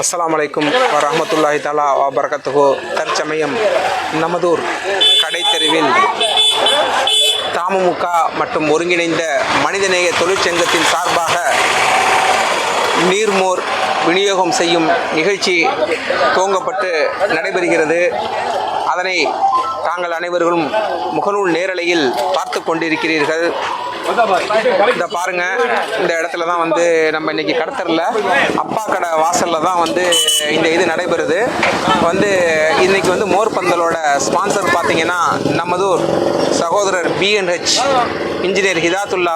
அஸ்ஸலாமு அலைக்கும் வரஹ்மத்துல்லாஹி தஆலா வபரகாத்துஹு. தற்சமயம் நமதூர் கடைத்தெருவில் தமுமுக மற்றும் ஒருங்கிணைந்த மனிதநேய தொழிற்சங்கத்தின் சார்பாக நீர்மோர் விநியோகம் செய்யும் நிகழ்ச்சி துவங்கப்பட்டு நடைபெறுகிறது. அதனை தாங்கள் அனைவர்களும் முகநூல் நேரலையில் பார்த்து கொண்டிருக்கிறீர்கள். இந்த பாருங்க, இந்த இடத்துல தான் வந்து நம்ம இன்னைக்கு கடத்தரில் அப்பா கடை வாசலில் தான் வந்து இந்த இது நடைபெறுது. வந்து இன்னைக்கு வந்து மோர் பந்தலோட ஸ்பான்சர் பார்த்தீங்கன்னா நமதூர் சகோதரர் BNH இன்ஜினியர் ஹிதாயத்துல்லா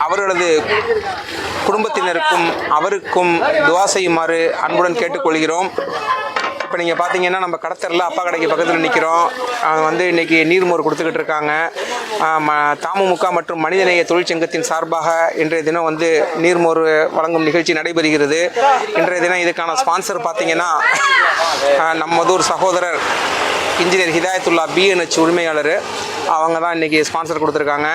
அவர்களது குடும்பத்தினருக்கும் அவருக்கும் துவா செய்யுமாறு அன்புடன் கேட்டுக்கொள்கிறோம். இப்போ நீங்கள் பார்த்தீங்கன்னா நம்ம கடத்தரில் அப்பா கடைக்கு பக்கத்தில் நிற்கிறோம். வந்து இன்றைக்கி நீர்மோர் கொடுத்துக்கிட்டு இருக்காங்க. தமுமுக மற்றும் மனிதநேய தொழிற்சங்கத்தின் சார்பாக இன்றைய தினம் வந்து நீர்மோர் வழங்கும் நிகழ்ச்சி நடைபெறுகிறது. இன்றைய தினம் இதுக்கான ஸ்பான்சர் பார்த்தீங்கன்னா நமதூர் சகோதரர் இன்ஜினியர் ஹிதாயத்துல்லா BNH உரிமையாளர் அவங்க தான் இன்றைக்கி ஸ்பான்சர் கொடுத்துருக்காங்க.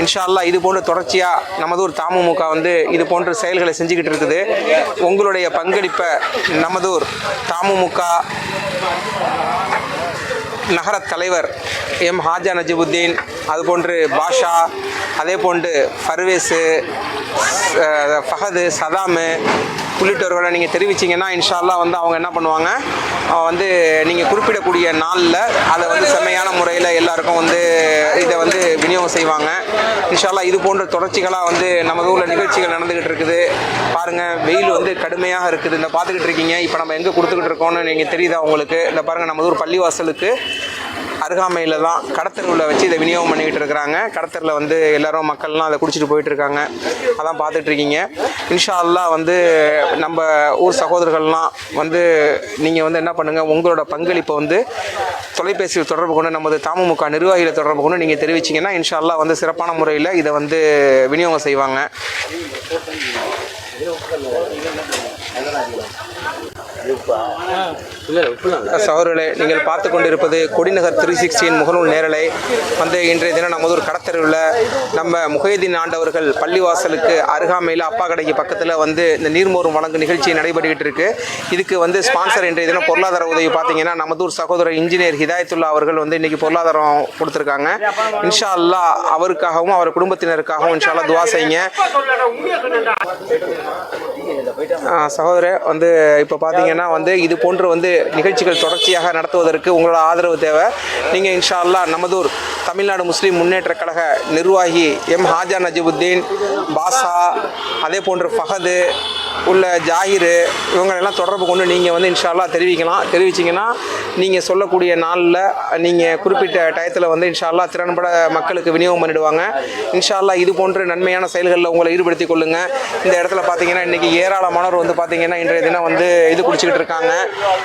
இன்ஷா அல்லாஹ் இது போன்ற தொடர்ச்சியாக நமதூர் தமுமுக வந்து இது போன்ற செயல்களை செஞ்சுக்கிட்டு இருக்குது. உங்களுடைய பங்களிப்பை நமதூர் தமுமுக நகர தலைவர் ஹாஜா நஜிபுத்தீன், அதுபோன்று பாஷா, அதே போன்று ஃபர்வேஸு, ஃபஹது, சதாமு உள்ளிட்டவர்களை நீங்கள் தெரிவிச்சிங்கன்னா இன்ஷா அல்லாஹ் வந்து அவங்க என்ன பண்ணுவாங்க, வந்து நீங்கள் குறிப்பிடக்கூடிய நாளில் அதை வந்து செம்மையான முறையில் எல்லாருக்கும் வந்து இதை வந்து விநியோகம் செய்வாங்க. இன்ஷா அல்லாஹ் இது போன்ற தொடர்ச்சிகளாக வந்து நம்ம ஊரில் நிகழ்ச்சிகள் நடந்துக்கிட்டு இருக்குது. பாருங்கள், வெயில் வந்து கடுமையாக இருக்குது. இந்த பார்த்துக்கிட்டு இருக்கீங்க. இப்போ நம்ம எங்கே கொடுத்துக்கிட்டு இருக்கோம்னு நீங்கள் தெரியுதா உங்களுக்கு? இந்த பாருங்கள், நம்ம ஊர் பள்ளிவாசலுக்கு அருகாமையில் தான் கடத்தருவில் வச்சு இதை விநியோகம் பண்ணிக்கிட்டு இருக்கிறாங்க. கடத்தரில் வந்து எல்லோரும் மக்கள்லாம் அதை குடிச்சிட்டு போயிட்டு இருக்காங்க. அதான் பார்த்துட்டு இருக்கீங்க. இன்ஷா அல்லாஹ் வந்து நம்ம ஊர் சகோதரர்கள்லாம் வந்து நீங்கள் வந்து என்ன பண்ணுங்கள், உங்களோட பங்களிப்பை வந்து தொலைபேசியில் தொடர்பு கொண்டு நமது தமுமுக நிர்வாகிகளை தொடர்பு கொண்டு நீங்கள் தெரிவிச்சிங்கன்னா இன்ஷா அல்லாஹ் வந்து சிறப்பான முறையில் இதை வந்து விநியோகம் செய்வாங்க. சகோதரர்களே, நீங்கள் பார்த்து கொண்டிருப்பது கொடிநகர் 360 முகநூல் நேரலை. வந்து இன்றைய தினம் நமதூர் கடத்தருவில் நம்ம முஹைதீன் ஆண்டவர்கள் பள்ளிவாசலுக்கு அருகாமையில் அப்பா கடைக்கு பக்கத்தில் வந்து இந்த நீர்மோரும் வழங்கும் நிகழ்ச்சி நடைபெற்றுக்கிட்டு இருக்கு. இதுக்கு வந்து ஸ்பான்சர் இன்றைய தினம் பொருளாதார உதவி பார்த்தீங்கன்னா நமதூர் சகோதரர் இன்ஜினியர் ஹிதாயத்துல்லா அவர்கள் வந்து இன்னைக்கு பொருளாதாரம் கொடுத்துருக்காங்க. இன்ஷா அல்லாஹ் அவருக்காகவும் அவர் குடும்பத்தினருக்காகவும் இன்ஷா அல்லாஹ் துவா செய்யுங்க. சகோதரர் வந்து இப்போ பார்த்தீங்கன்னா வந்து இது போன்று வந்து நிகழ்ச்சிகள் தொடர்ச்சியாக நடத்துவதற்கு உங்களோட ஆதரவு தேவை. நீங்கள் இன்ஷா அல்லாஹ் நமதூர் தமிழ்நாடு முஸ்லீம் முன்னேற்ற கழக நிர்வாகி ஹாஜா நஜிபுத்தீன், பாஷா, அதே போன்று ஃபஹது உள்ள ஜாகிர் இவங்களெல்லாம் தொடர்பு கொண்டு நீங்கள் வந்து இன்ஷா அல்லாஹ் தெரிவிச்சிங்கன்னா நீங்கள் சொல்லக்கூடிய நாளில் நீங்கள் குறிப்பிட்ட டயத்தில் வந்து இன்ஷா அல்லாஹ் திறன்பட மக்களுக்கு விநியோகம் பண்ணிடுவாங்க. இன்ஷா அல்லாஹ் இது போன்ற நன்மையான செயல்களில் உங்களை ஈடுபடுத்திக் கொள்ளுங்கள். இந்த இடத்துல பார்த்தீங்கன்னா இன்றைக்கி ஏராளமானவர் வந்து பார்த்தீங்கன்னா இன்றைய தினம் வந்து இது குடிச்சிக்கிட்டு இருக்காங்க.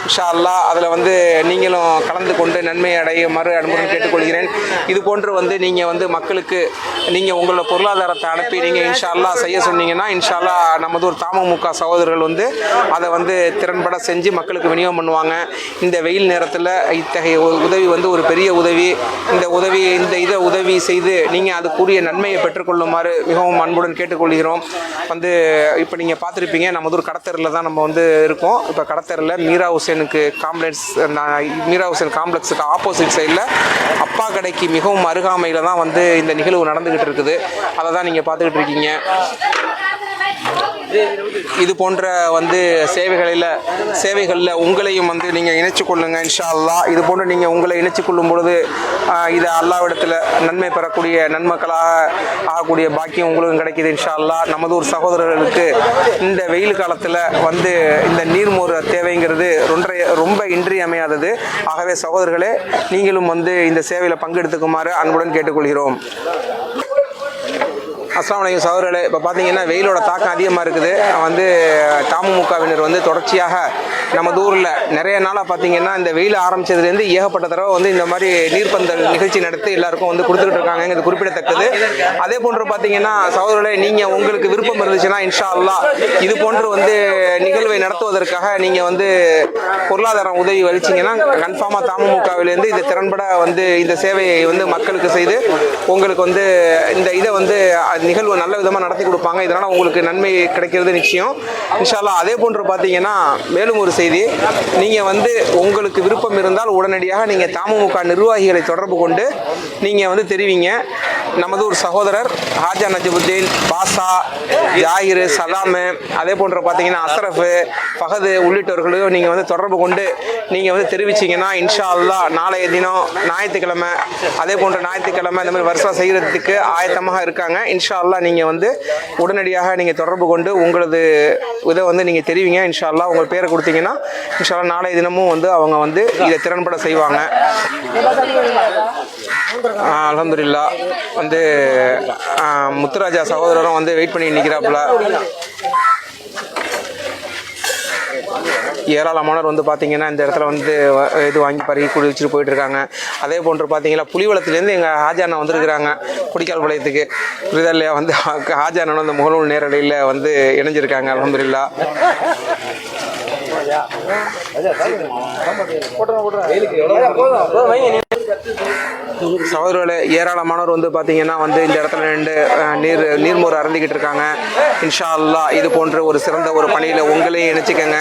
இன்ஷா அல்லாஹ் அதில் வந்து நீங்களும் கலந்து கொண்டு நன்மை அடையுமாறு அன்புடன் கேட்டுக்கொள்கிறேன். இது போன்று வந்து நீங்கள் வந்து மக்களுக்கு நீங்கள் உங்களோட பொருளாதாரத்தை அனுப்பி நீங்கள் இன்ஷா அல்லாஹ் செய்ய சொன்னீங்கன்னா இன்ஷா அல்லாஹ் நமதூர் தமுமுக சகோதரர்கள் வந்து அதை வந்து திறன்பட செஞ்சு மக்களுக்கு விநியோகம் பண்ணுவாங்க. இந்த வெயில் நேரத்தில் இத்தகைய உதவி வந்து ஒரு பெரிய உதவி. இந்த உதவி செய்து நீங்கள் அதுக்குரிய நன்மையை பெற்றுக்கொள்ளுமாறு மிகவும் அன்புடன் கேட்டுக்கொள்கிறோம். வந்து இப்போ நீங்கள் பார்த்துருப்பீங்க, நமதூர் கடத்தரில் தான் நம்ம வந்து இருக்கோம். இப்போ கடத்தரில் மீரா ஹுசேன் காம்ப்ளெக்ஸுக்கு ஆப்போசிட் சைடில் அப்பா கடைக்கு மிகவும் அருகாமையில் தான் வந்து இந்த நிகழ்வு நடந்துக்கிட்டு இருக்குது. அதை தான் நீங்கள் பார்த்துக்கிட்டு இருக்கீங்க. இது போன்ற வந்து சேவைகளில் உங்களையும் வந்து நீங்கள் இணைச்சு கொள்ளுங்க இன்ஷா அல்லாஹ். இது போன்று நீங்கள் உங்களை இணைச்சு கொள்ளும் பொழுது இது அல்லாஹ்விடத்தில் நன்மை பெறக்கூடிய நன்மக்களாக ஆகக்கூடிய பாக்கியம் உங்களுக்கும் கிடைக்கிது இன்ஷா அல்லாஹ். நமது ஒரு சகோதரர்களுக்கு இந்த வெயில் காலத்தில் வந்து இந்த நீர்மோர் தேவைங்கிறது ரொம்ப இன்றியமையாதது. ஆகவே சகோதரர்களே, நீங்களும் வந்து இந்த சேவையில் பங்கெடுத்துக்குமாறு அன்புடன் கேட்டுக்கொள்கிறோம். அஸ்ஸலாமு அலைக்கும் சகோதரர்களே, இப்போ பார்த்தீங்கன்னா வெயிலோட தாக்கம் அதிகமாக இருக்குது. வந்து தமுமுகவினர் வந்து தொடர்ச்சியாக நமது ஊரில் நிறைய நாளாக பார்த்தீங்கன்னா இந்த வெயில் ஆரம்பித்ததுலேருந்து ஏகப்பட்ட தடவை வந்து இந்த மாதிரி நீர்ப்பந்தல் நிகழ்ச்சி நடத்தி எல்லாருக்கும் வந்து கொடுத்துக்கிட்டு இருக்காங்க. இது குறிப்பிடத்தக்கது. அதே போன்று பார்த்தீங்கன்னா சகோதரர்களே, நீங்கள் உங்களுக்கு விருப்பம் இருந்துச்சுன்னா இன்ஷா அல்லாஹ் இது போன்று வந்து நிகழ்வை நடத்துவதற்காக நீங்கள் வந்து பொருளாதார உதவி வலிச்சிங்கன்னா கன்ஃபார்மாக தமுமுகவிலேருந்து இது திறன்பட வந்து இந்த சேவையை வந்து மக்களுக்கு செய்து உங்களுக்கு வந்து இந்த இதை வந்து நிகழ்வு நல்ல விதமாக நடத்தி கொடுப்பாங்க. இதனால் உங்களுக்கு நன்மை கிடைக்கிறது நிச்சயம் இன்ஷா அல்லாஹ். அதே போன்று பார்த்தீங்கன்னா மேலும் ஒரு செய்தி, நீங்கள் வந்து உங்களுக்கு விருப்பம் இருந்தால் உடனடியாக நீங்கள் தமுமுக நிர்வாகிகளை தொடர்பு கொண்டு நீங்கள் வந்து தெரிவிங்க. நமது ஒரு சகோதரர் ஹாஜா நஜிபுத்தீன், பாஷா, ஜாகிர், சலாமு, அதே போன்ற பார்த்தீங்கன்னா அஸ்ரஃபு, ஃபஹது உள்ளிட்டவர்களையும் நீங்கள் வந்து தொடர்பு கொண்டு நீங்கள் வந்து தெரிவிச்சிங்கன்னா இன்ஷா அல்லாஹ் நாளைய தினம் ஞாயிற்றுக்கிழமை, அதே போன்ற ஞாயிற்றுக்கிழமை இந்த மாதிரி வருஷம் செய்கிறதுக்கு ஆயத்தமாக இருக்காங்க. இன்ஷா அல்லாஹ் நீங்கள் வந்து உடனடியாக நீங்கள் தொடர்பு கொண்டு உங்களது இதை வந்து நீங்கள் தெரிவிங்க. இன்ஷா அல்லாஹ் உங்கள் பேரை கொடுத்தீங்கன்னா இன்ஷா அல்லாஹ் நாளைய தினமும் வந்து அவங்க வந்து இதை திறன்பட செய்வாங்க. அல்ஹம்துலில்லாஹ். வந்து முத்துராஜா சகோதரரும் வந்து வெயிட் பண்ணி நிற்கிறாப்புல. ஏராளமானவர் வந்து பார்த்தீங்கன்னா இந்த இடத்துல வந்து இது வாங்கி பருகி குடிச்சிட்டு போயிட்டு இருக்காங்க. அதே போன்று பார்த்தீங்கன்னா புலிவளத்துலேருந்து எங்கள் ஹாஜானா வந்துருக்குறாங்க குடிக்கால் பாளையத்துக்கு. புரிதா இல்லையா? வந்து ஹாஜானோட அந்த முகநூல் நேரடியில் வந்து இணைஞ்சிருக்காங்க. அல்ஹம்துலில்லாஹ். சகோதரர்களே, ஏராளமானவர் வந்து பார்த்தீங்கன்னா வந்து இந்த இடத்துல நின்று நீர்மோர் அருந்திக்கிட்டு இருக்காங்க. இன்ஷா அல்லாஹ் இது போன்ற ஒரு சிறந்த ஒரு பணியில் உங்களையும் இணைச்சிக்கங்க.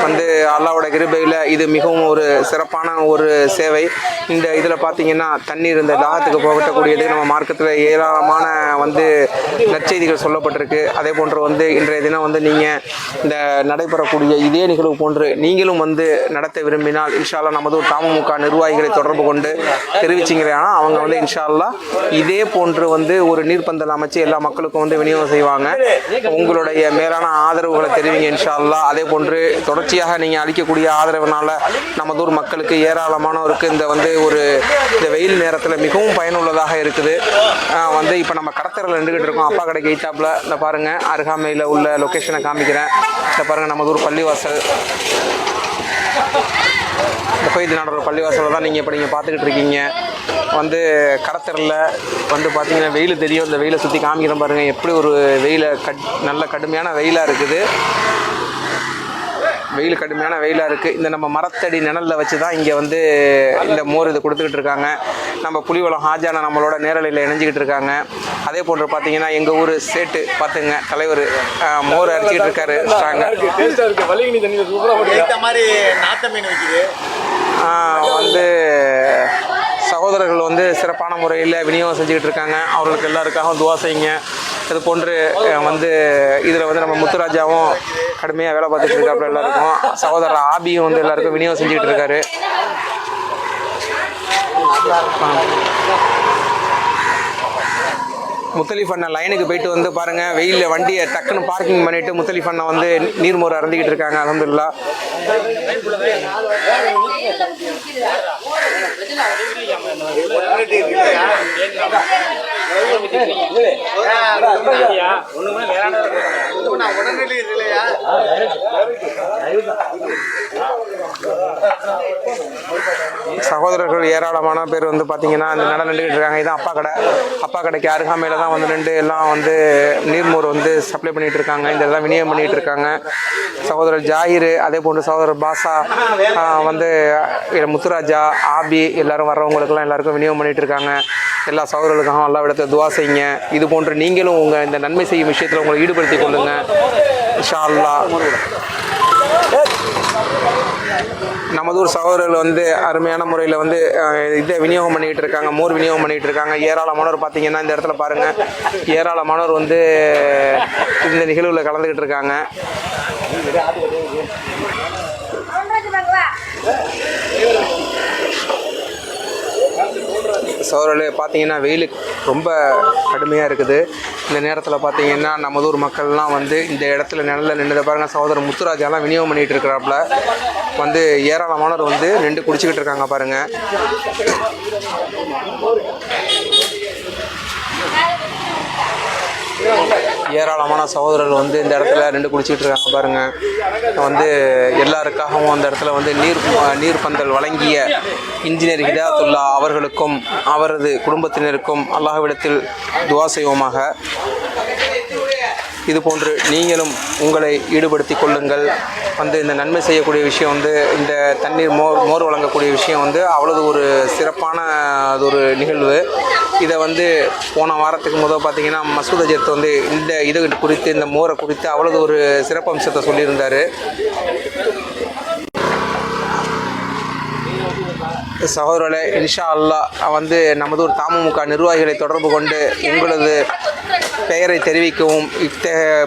வந்து அல்லாஹ்வோட கிருபையில் இது மிகவும் ஒரு சிறப்பான ஒரு சேவை. இந்த இதில் பார்த்தீங்கன்னா தண்ணீர் இந்த தாகத்துக்கு போகட்டக்கூடியது. நம்ம மார்க்கத்தில் ஏராளமான வந்து நற்செய்திகள் சொல்லப்பட்டிருக்கு. அதே போன்று வந்து இன்றைய தினம் வந்து நீங்கள் இந்த நடைபெறக்கூடிய இதே நிகழ்வு போன்று நீங்களும் வந்து நடத்த விரும்பினால் இன்ஷா அல்லாஹ் நமது தமுமுக நிர்வாகிகளை தொடர்பு கொண்டு தெரிவிச்சிங்கன்னா அவங்க வந்து இன்ஷா அல்லாஹ் இதே போன்று வந்து ஒரு நீர்ப்பந்தல் அமைச்சு எல்லா மக்களுக்கும் வந்து விநியோகம் செய்வாங்க. உங்களுடைய மேலான ஆதரவுகளை தெரிவிங்க இன்ஷா அல்லாஹ். அதே போன்று தொடர்ச்சியாக நீங்கள் அளிக்கக்கூடிய ஆதரவுனால நமதூர் மக்களுக்கு ஏராளமானவருக்கு இந்த வந்து ஒரு இந்த வெயில் நேரத்தில் மிகவும் பயனுள்ளதாக இருக்குது. வந்து இப்போ நம்ம கடத்தரில் நின்றுக்கிட்டு இருக்கோம். அப்பா கடைக்கு எய்த்தாப்பில் இந்த பாருங்கள், அருகாமையில் உள்ள லொக்கேஷனை காமிக்கிறேன். இந்த பாருங்கள், நமதூர் பள்ளிவாசல். இந்த ஃபைதினானூர் பள்ளிவாசலில் தான் நீங்கள் இப்போ நீங்கள் பார்த்துக்கிட்டு இருக்கீங்க. வந்து கடத்தரில் வந்து பார்த்தீங்கன்னா வெயில் தெரியும். இந்த வெயிலை சுற்றி காமிக்கிறேன் பாருங்கள், எப்படி ஒரு வெயிலை நல்ல கடுமையான வெயிலாக இருக்குது. வெயில் கடுமையான வெயிலாக இருக்குது. இந்த நம்ம மரத்தடி நிழலில் வச்சு தான் இங்கே வந்து இந்த மோர் இது கொடுத்துக்கிட்டு இருக்காங்க. நம்ம புலிவளம் ஹாஜானா நம்மளோட நேரலையில் இணைஞ்சிக்கிட்டு இருக்காங்க. அதே போன்று பார்த்தீங்கன்னா எங்கள் ஊர் சேட்டு பார்த்துங்க, தலைவர் மோர் அடிச்சுக்கிட்டு இருக்காரு. வந்து சகோதரர்கள் வந்து சிறப்பான முறையில் விநியோகம் செஞ்சுக்கிட்டு இருக்காங்க. அவர்களுக்கு எல்லாருக்காகவும் துவா செய்யுங்க. இது போன்று வந்து இதில் வந்து நம்ம முத்துராஜாவும் கடுமையாக வேலை பார்த்துட்டு இருக்காப்புல எல்லாருக்கும். சகோதரர் ஆபியும் வந்து எல்லாருக்கும் விநியோகம் செஞ்சுக்கிட்டு இருக்காரு. முத்தலிஃப் அண்ணன் லைனுக்கு போயிட்டு வந்து பாருங்கள், வெயிலில் வண்டியை டக்குன்னு பார்க்கிங் பண்ணிவிட்டு முத்தலிஃப் அண்ணன் வந்து நீர்மோர் அருந்திக்கிட்டு இருக்காங்க. அல்ஹம்துலில்லாஹ். சகோதரர்கள் ஏராளமான பேர் வந்து பார்த்தீங்கன்னா அந்த நட நின்றுக்கிட்டு இருக்காங்க. இதுதான் அப்பா கடை. அப்பா கடைக்கு அருகாமையில் தான் வந்து நின்று எல்லாம் வந்து நீர்மோர் வந்து சப்ளை பண்ணிகிட்டு இருக்காங்க. இந்த எல்லாம் விநியோகம் பண்ணிகிட்டு இருக்காங்க. சகோதரர் ஜாகிர், அதே போன்று சகோதரர் பாஷா, வந்து முத்துராஜா, ஆபி எல்லாரும் வர்றவங்களுக்கெல்லாம் எல்லாருக்கும் விநியோகம் பண்ணிகிட்டு இருக்காங்க. எல்லா சகோதரர்களுக்காகவும் எல்லா இடத்துல துவா செய்யுங்க. இது போன்று நீங்களும் உங்கள் இந்த நன்மை செய்யும் விஷயத்தில் உங்களை ஈடுபடுத்தி கொள்ளுங்க இன்ஷா அல்லாஹ். நமது ஒரு சகோதரர்கள் வந்து அருமையான முறையில் வந்து இதை விநியோகம் பண்ணிகிட்டு இருக்காங்க, மோர் விநியோகம் பண்ணிகிட்டு இருக்காங்க. ஏராளமானவர் பார்த்தீங்கன்னா இந்த இடத்துல பாருங்கள், ஏராளமானவர் வந்து இந்த நிகழ்வில் கலந்துக்கிட்டு இருக்காங்க. சோழர்களே பார்த்தீங்கன்னா வெயில் ரொம்ப கடுமையாக இருக்குது. இந்த நேரத்தில் பார்த்தீங்கன்னா நமது ஊர் மக்கள்லாம் வந்து இந்த இடத்துல நிழலில் நின்றுதை பாருங்கள். சகோதரர் முத்துராஜாலாம் விநியோகம் பண்ணிகிட்டு இருக்கிறாப்புல வந்து ஏராளமானவர் வந்து நின்று குடிச்சிக்கிட்டு இருக்காங்க பாருங்கள். ஏராளமான சகோதரர்கள் வந்து இந்த இடத்துல நின்று குடிச்சிக்கிட்டு இருக்காங்க பாருங்கள். வந்து எல்லாருக்காகவும் அந்த இடத்துல வந்து நீர் பந்தல் வழங்கிய இன்ஜினியர் ஹிதாயத்துல்லா அவர்களுக்கும் அவரது குடும்பத்தினருக்கும் அல்லாஹ்விடத்தில் துவா செய்வோமாக. இது போன்று நீங்களும் உங்களை ஈடுபடுத்தி கொள்ளுங்கள். வந்து இந்த நன்மை செய்யக்கூடிய விஷயம் வந்து இந்த தண்ணீர் மோர் வழங்கக்கூடிய விஷயம் வந்து அவ்வளவு ஒரு சிறப்பான அது ஒரு நிகழ்வு. இதை வந்து போன வாரத்துக்கு முதல் பார்த்தீங்கன்னா மசூத் அஜத் வந்து இந்த இது குறித்து இந்த மோரை குறித்து அவ்வளவு ஒரு சிறப்பம்சத்தை சொல்லியிருந்தார். சகோதரர்களே, இன்ஷா அல்லாஹ் வந்து நமது ஒரு தமுமுக நிர்வாகிகளை தொடர்பு கொண்டு உங்களது பெயரை தெரிவிக்கவும்,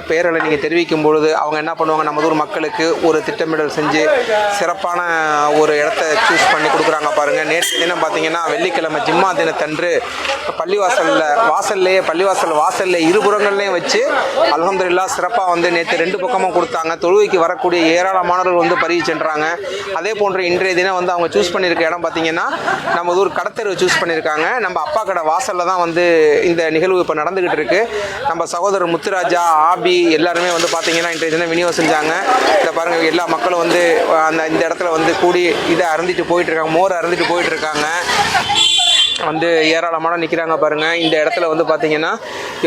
பெயர்களை நீங்கள் தெரிவிக்கும் பொழுது அவங்க என்ன பண்ணுவாங்க, நமதூர் மக்களுக்கு ஒரு திட்டமிடல் செஞ்சு சிறப்பான ஒரு இடத்த சூஸ் பண்ணி கொடுக்குறாங்க பாருங்கள். நேற்று தினம் பார்த்தீங்கன்னா வெள்ளிக்கிழமை ஜிம்மா தினத்தன்று வாசல்லே இருபுறங்கள்லையும் வச்சு அல்ஹம்துலில்லாஹ் சிறப்பாக வந்து நேற்று 2 பக்கமும் கொடுத்தாங்க. தொழுகைக்கு வரக்கூடிய ஏராளமானவர்கள் வந்து பரவி சென்றாங்க. அதே போன்று இன்றைய தினம் வந்து அவங்க சூஸ் பண்ணியிருக்க இடம் பார்த்தீங்கன்னா நம்ம ஊர் கடத்தெருவை சூஸ் பண்ணியிருக்காங்க. நம்ம அப்பா கடை வாசலில் தான் வந்து இந்த நிகழ்வு இப்போ நடந்துக்கிட்டு இருக்கு. நம்ம சகோதரர் முத்துராஜா, ஆபி எல்லாருமே வந்து பார்த்தீங்கன்னா இன்றைய தினம் விநியோகம் செஞ்சாங்க. இதை பாருங்கள், எல்லா மக்களும் வந்து இந்த இடத்துல வந்து கூடி இதை அருந்திட்டு போயிட்டு இருக்காங்க, மோரை அருந்திட்டு போயிட்டு இருக்காங்க. வந்து ஏராளமான நிற்கிறாங்க பாருங்கள். இந்த இடத்துல வந்து பார்த்திங்கன்னா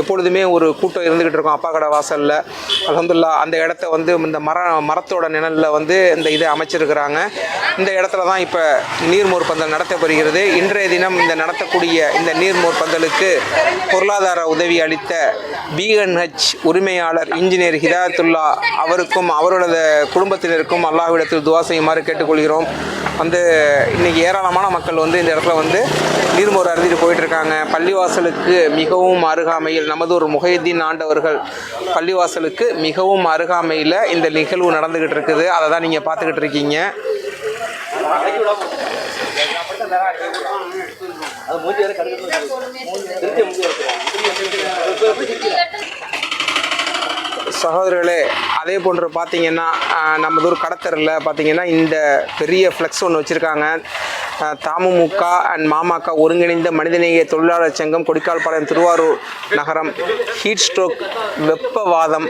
எப்பொழுதுமே ஒரு கூட்டம் இருந்துக்கிட்டு இருக்கும் அப்பா கடை வாசலில். அல்ஹம்துலில்லாஹ் அந்த இடத்த வந்து இந்த மரத்தோட நிழலில் வந்து இந்த இதை அமைச்சிருக்கிறாங்க. இந்த இடத்துல தான் இப்போ நீர்மோர் பந்தல் நடத்தப்படுகிறது. இன்றைய தினம் இந்த நடத்தக்கூடிய இந்த நீர்மோர் பந்தலுக்கு பொருளாதார உதவி அளித்த BNH உரிமையாளர் இன்ஜினியர் ஹிதாயத்துல்லா அவருக்கும் அவரோட குடும்பத்தினருக்கும் அல்லாஹ்விடத்தில் துவா செய்யுமாறு கேட்டுக்கொள்கிறோம். வந்து இன்றைக்கி ஏராளமான மக்கள் வந்து இந்த இடத்துல வந்து நீர்மோர் அருந்திட்டு போயிட்டுருக்காங்க. பள்ளிவாசலுக்கு மிகவும் அருகாமையில் நமதூர் முஹைதீன் ஆண்டவர்கள் பள்ளிவாசலுக்கு மிகவும் அருகாமையில் இந்த நிகழ்வு நடந்துக்கிட்டு இருக்குது. அதை தான் நீங்கள் பார்த்துக்கிட்டு இருக்கீங்க. சகோதரர்களே, அதே போன்று பார்த்தீங்கன்னா நமதூர் கடத்தரில் பார்த்தீங்கன்னா இந்த பெரிய ஃப்ளெக்ஸ் ஒன்று வச்சுருக்காங்க. தமுமுக அண்ட் மாமக ஒருங்கிணைந்த மனிதநேய தொழிலாளர் சங்கம், கொடிக்கால்பாளையம், திருவாரூர் நகரம். ஹீட் ஸ்ட்ரோக், வெப்பவாதம்,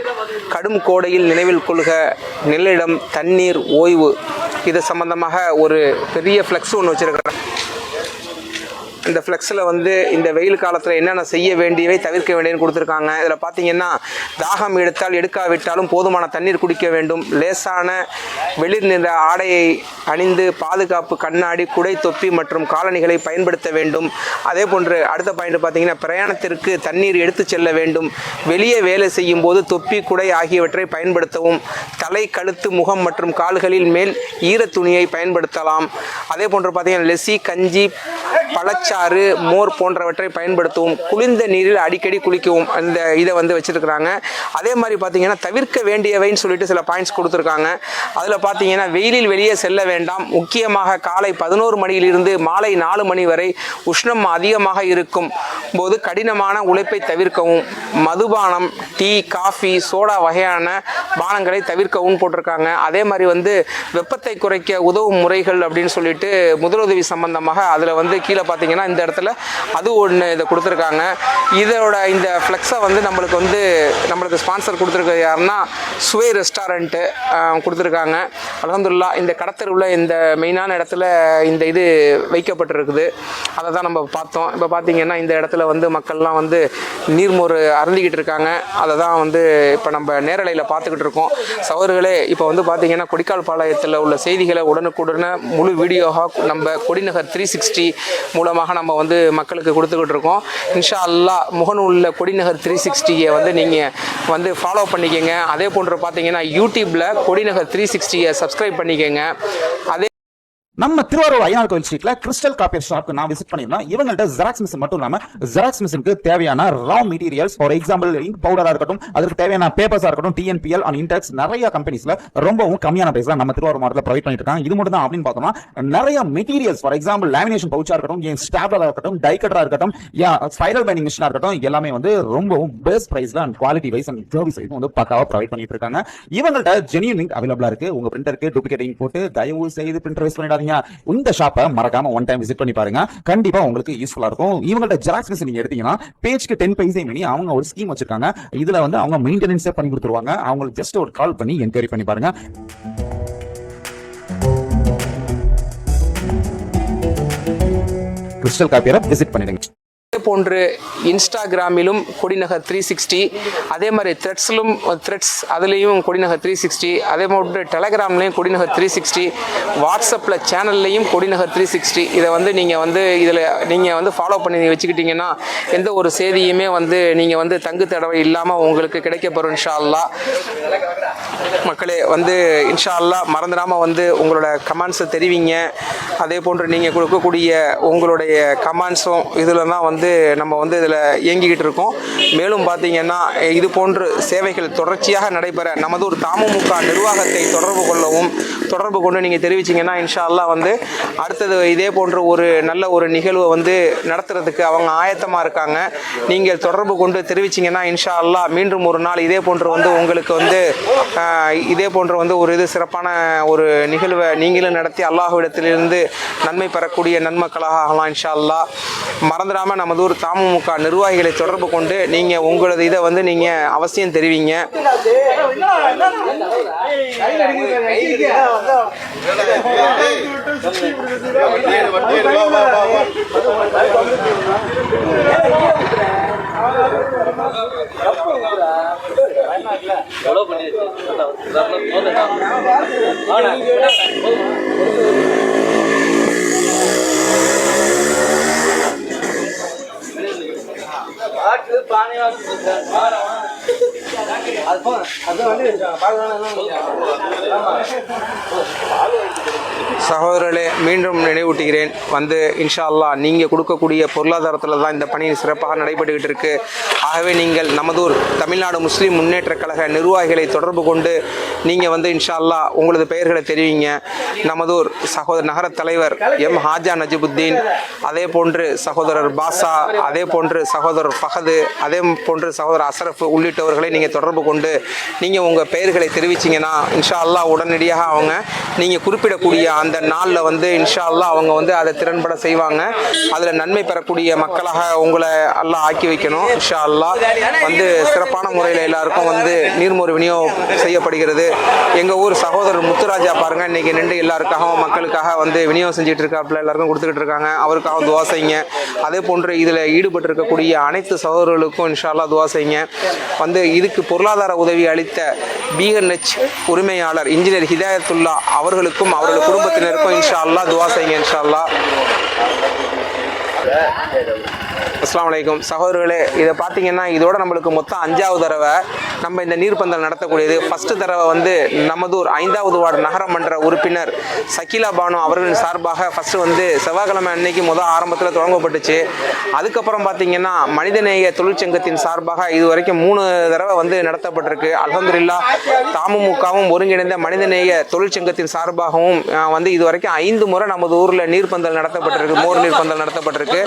கடும் கோடையில் நினைவில் கொள்க, நெல்லிடம், தண்ணீர், ஓய்வு, இது சம்பந்தமாக ஒரு பெரிய ஃப்ளெக்ஸ் ஒன்று வச்சுருக்கிறேன். இந்த ஃப்ளெக்ஸில் வந்து இந்த வெயில் காலத்தில் என்னென்ன செய்ய வேண்டியவை தவிர்க்க வேண்டியன்னு கொடுத்துருக்காங்க. இதில் பார்த்தீங்கன்னா தாகம் எடுக்காவிட்டாலும் போதுமான தண்ணீர் குடிக்க வேண்டும், லேசான வெளிர் நிற ஆடையை அணிந்து பாதுகாப்பு கண்ணாடி, குடை, தொப்பி மற்றும் காலணிகளை பயன்படுத்த வேண்டும். அதே போன்று அடுத்த பாயிண்ட் பார்த்தீங்கன்னா பிரயாணத்திற்கு தண்ணீர் எடுத்து செல்ல வேண்டும். வெளியே வேலை செய்யும் போது தொப்பி, குடை ஆகியவற்றை பயன்படுத்தவும். தலை, கழுத்து, முகம் மற்றும் கால்களில் மேல் ஈரத்துணியை பயன்படுத்தலாம். அதே போன்று பார்த்தீங்கன்னா லெசி, கஞ்சி, பழச்சாறு, மோர் போன்றவற்றை பயன்படுத்தவும். குளிர்ந்த நீரில் அடிக்கடி குளிக்கவும். அந்த இதை வந்து வச்சுருக்கிறாங்க. அதே மாதிரி பார்த்தீங்கன்னா தவிர்க்க வேண்டியவைன்னு சொல்லிட்டு சில பாயிண்ட்ஸ் கொடுத்துருக்காங்க. அதில் பார்த்தீங்கன்னா வெயிலில் வெளியே செல்ல வேண்டாம். முக்கியமாக காலை 11 மணியிலிருந்து மாலை 4 மணி வரை உஷ்ணம் அதிகமாக இருக்கும் போது கடினமான உழைப்பை தவிர்க்கவும். மதுபானம், டீ, காஃபி, சோடா வகையான பானங்களை தவிர்க்கவும் போட்டிருக்காங்க. அதே மாதிரி வந்து வெப்பத்தை குறைக்க உதவும் முறைகள் அப்படின்னு சொல்லிட்டு முதலுதவி சம்பந்தமாக அதில் வந்து கீழே பார்த்தீங்கன்னா இந்த இடத்துல அது ஒன்று இதை கொடுத்துருக்காங்க. இதோட இந்த ஃப்ளெக்ஸை வந்து நம்மளுக்கு ஸ்பான்சர் கொடுத்துருக்க யாருன்னா சுவை ரெஸ்டாரண்ட்டு கொடுத்துருக்காங்க. அல்ஹம்துலில்லாஹ் இந்த கடத்தெருவில் இந்த மெயினான இடத்துல இந்த இது வைக்கப்பட்டிருக்குது. அதை தான் நம்ம பார்த்தோம். இப்போ பார்த்தீங்கன்னா இந்த இடத்துல வந்து மக்கள்லாம் வந்து நீர்மோர் அருந்திக்கிட்டு இருக்காங்க. அதை தான் வந்து இப்போ நம்ம நேரலையில் பார்த்துக்கிட்டு இருக்கோம். சகோதரர்களே, இப்போ வந்து பார்த்தீங்கன்னா கொடிக்கால்பாளையத்தில் உள்ள செய்திகளை உடனுக்குடனே முழு வீடியோவாக நம்ம கொடிநகர் 360 மூலமாக நம்ம வந்து மக்களுக்கு கொடுத்துக்கிட்டு இருக்கோம். இன்ஷா அல்லாஹ் முகநூலில் கொடிநகர் 360 வந்து நீங்கள் வந்து ஃபாலோ பண்ணிக்கோங்க. அதே போன்று பார்த்தீங்கன்னா யூடியூப்பில் கொடிநகர் 360 சப்ஸ்கிரைப் பண்ணிக்கோங்க. அதே நம்ம திருவாரூர் ஐயனார் கோயில் ஸ்ட்ரீட்ல கிறிஸ்டல் காப்பியர் ஷாப்க்கு நான் விசிட் பண்ணிருந்தோம். இவங்கள்ட்ட ஜெராக்ஸ் மிஷின் மட்டும் இல்லாம ஜெராக்ஸ் மிஷினுக்கு தேவையான raw materials, for example ink பவுடரா இருக்கட்டும், அதுக்கு தேவையான பேப்பர்ஸா இருக்கட்டும், TNPL அண்ட் இன்டெக்ஸ் நிறைய கம்பெனிஸ்ல ரொம்பவும் கம்மியான பிரைஸ்ல நம்ம திருவாரூர் மாவட்டத்தில் ப்ரொவைட் பண்ணிட்டு இருக்காங்க. இது மட்டும் தான் அப்படின்னு பார்த்தோம்னா நிறைய மெட்டீரியல்ஸ், ஃபார் எக்ஸாம்பிள் லேமினேஷன் பவுச்சா இருக்கட்டும், ஸ்டாப்லரா இருக்கட்டும், டை கட்டரா இருக்கட்டும், ஸ்பைரல் பைண்டிங் மிஷினா இருக்கட்டும், எல்லாமே வந்து ரொம்பவும் பெஸ்ட் பிரைஸ்ல and quality wise and service wise வந்து பக்காவா ப்ரொவைட் பண்ணிட்டு இருக்காங்க. இவங்கள்ட்ட ஜெனியூன் இங்க் அவைலபிளா இருக்கு. உங்க பிரிண்டருக்கு டூப்ளிகேட் இங்க் போட்டு தயவு செய்து பிரிண்டர் வேஸ்ட் பண்ணிடாதீங்க. இந்த ஷாப்பை மறக்காம ஒன் டைம் விசிட் பண்ணி பாருங்க. கண்டிப்பா உங்களுக்கு யூஸ்ஃபுல்லா இருக்கும். இவங்கள்ட்ட ஜெராக்ஸ் மிஷின் நீங்க எடுத்தீங்கன்னா பேஜ்க்கு 10 பைசே மணி அவங்க ஒரு ஸ்கீம் வச்சிருக்காங்க. இதுல வந்து அவங்க மெயின்டெனன்ஸே பண்ணி கொடுத்துருவாங்க. அவங்களுக்கு ஜஸ்ட் ஒரு கால் பண்ணி என்கொயரி பண்ணி பாருங்க. கிறிஸ்டல் காப்பியரை விசிட் பண்ணிடுங்க. போன்று இன்ஸ்டாகிராமிலும் கொடிநகர் 360, அதே மாதிரி த்ரெட்ஸ் அதுலேயும் கொடிநகர் 360, அதே போன்று டெலகிராம்லேயும் கொடிநகர் 360, வாட்ஸ்அப்பில் சேனல்லையும் கொடிநகர் 360. இதை வந்து நீங்கள் வந்து இதில் நீங்கள் வந்து ஃபாலோ பண்ணி வச்சுக்கிட்டிங்கன்னா எந்த ஒரு செய்தியுமே வந்து நீங்கள் வந்து தங்கு தடவை இல்லாமல் உங்களுக்கு கிடைக்கப்பெறும் இன்ஷா அல்லாஹ். மக்களே வந்து இன்ஷா அல்லாஹ் மறந்துடாமல் வந்து உங்களோட கமெண்ட்ஸை தெரிவிங்க. அதே போன்று நீங்கள் கொடுக்கக்கூடிய உங்களுடைய கமெண்ட்ஸும் இதில் தான் வந்து நம்ம வந்து இதில் இயங்கிக்கிட்டு இருக்கோம். மேலும் பார்த்தீங்கன்னா இது போன்று சேவைகள் தொடர்ச்சியாக நடைபெற நமது ஒரு தமுமுக நிர்வாகத்தை தொடர்பு கொண்டு நீங்கள் தெரிவிச்சிங்கன்னா இன்ஷா அல்லாஹ் வந்து அடுத்தது இதே போன்ற ஒரு நல்ல ஒரு நிகழ்வை வந்து நடத்துறதுக்கு அவங்க ஆயத்தமாக இருக்காங்க. நீங்கள் தொடர்பு கொண்டு தெரிவிச்சிங்கன்னா இன்ஷா அல்லாஹ் மீண்டும் ஒரு நாள் இதே போன்று வந்து உங்களுக்கு வந்து இதே போன்ற வந்து ஒரு இது சிறப்பான ஒரு நிகழ்வை நீங்களும் நடத்தி அல்லாஹ்விடத்திலிருந்து நன்மை பெறக்கூடிய நன்மக்களாக ஆகலாம் இன்ஷா அல்லாஹ். மறந்துடாமல் நமது ஒரு தமுமுக நிர்வாகிகளை தொடர்பு கொண்டு நீங்கள் உங்களது இதை வந்து நீங்கள் அவசியம் தெரிவிங்க. சகோதரர்களே, மீண்டும் நினைவூட்டுகிறேன் வந்து இன்ஷா அல்லாஹ் நீங்கள் கொடுக்கக்கூடிய பொருளாதாரத்தில் தான் இந்த பணி சிறப்பாக நடைபெற்றுக்கிட்டு இருக்கு. ஆகவே நீங்கள் நமதூர் தமிழ்நாடு முஸ்லீம் முன்னேற்ற கழக நிர்வாகிகளை தொடர்பு கொண்டு நீங்கள் வந்து இன்ஷா அல்லாஹ் உங்களது பெயர்களை தெரிவிங்க. நமதூர் சகோதரர் நகர தலைவர் எம் ஹாஜா நஜிபுத்தீன், அதே போன்று சகோதரர் பாஷா, அதே போன்று சகோதரர் ஃபஹது, அதே போன்று சகோதரர் அசரஃப் உள்ளிட்டவர்களை நீங்கள் தொடர்பு கொண்டு நீங்கள் உங்கள் பெயர்களை தெரிவிச்சிங்கன்னா இன்ஷா அல்லாஹ் உடனடியாக அவங்க நீங்கள் குறிப்பிடக்கூடிய அந்த நாளில் வந்து இன்ஷா அல்லாஹ் அவங்க வந்து அதை திறன்பட செய்வாங்க. அதில் நன்மை பெறக்கூடிய மக்களாக உங்களை அல்லாஹ் ஆக்கி வைக்கணும் இன்ஷா அல்லாஹ். வந்து சிறப்பான முறையில் எல்லாருக்கும் வந்து நீர்மோர் விநியோகம் செய்யப்படுகிறது. எங்கள் ஊர் சகோதரர் முத்துராஜா பாருங்கள், இன்றைக்கி நின்று எல்லாருக்காகவும் மக்களுக்காக வந்து விநியோகம் செஞ்சுட்டு இருக்காப்புல, எல்லாருக்கும் கொடுத்துக்கிட்டு இருக்காங்க. அவருக்காக துவா செய்யுங்க. அதே போன்று இதில் ஈடுபட்டு இருக்கக்கூடிய அனைத்து சகோதரர்களுக்கும் இன்ஷா அல்லாஹ் துவா செய்யுங்க. வந்து இதுக்கு பொருளாதார உதவி அளித்த BNH உரிமையாளர் இன்ஜினியர் ஹிதாயத்துல்லா அவர்களுக்கும் அவர்கள் குடும்பத்தினருக்கும் இன்ஷா அல்லாஹ் துவா செய்யுங்க இன்ஷா அல்லாஹ். அஸ்ஸலாமு அலைக்கும் சகோதரர்களே, இதை பார்த்தீங்கன்னா இதோட நம்மளுக்கு மொத்தம் 5வது தடவை நம்ம இந்த நீர்ப்பந்தல் நடத்தக்கூடியது. ஃபஸ்ட்டு தடவை வந்து நமதூர் 5வது வார்டு நகரமன்ற உறுப்பினர் சகிலா பானு அவர்களின் சார்பாக ஃபஸ்ட்டு வந்து செவ்வாய்க்கிழமை அன்னைக்கு ஆரம்பத்தில் தொடங்கப்பட்டுச்சு. அதுக்கப்புறம் பார்த்தீங்கன்னா மனிதநேய தொழிற்சங்கத்தின் சார்பாக இது வரைக்கும் 3 தடவை வந்து நடத்தப்பட்டிருக்கு. அல்ஹம்துலில்லாஹ் தமுமுகவும் ஒருங்கிணைந்த மனிதநேய தொழிற்சங்கத்தின் சார்பாகவும் வந்து இது வரைக்கும் 5 முறை நமது ஊரில் நீர்ப்பந்தல் நடத்தப்பட்டிருக்கு, மோர் நீர்ப்பந்தல் நடத்தப்பட்டிருக்கு.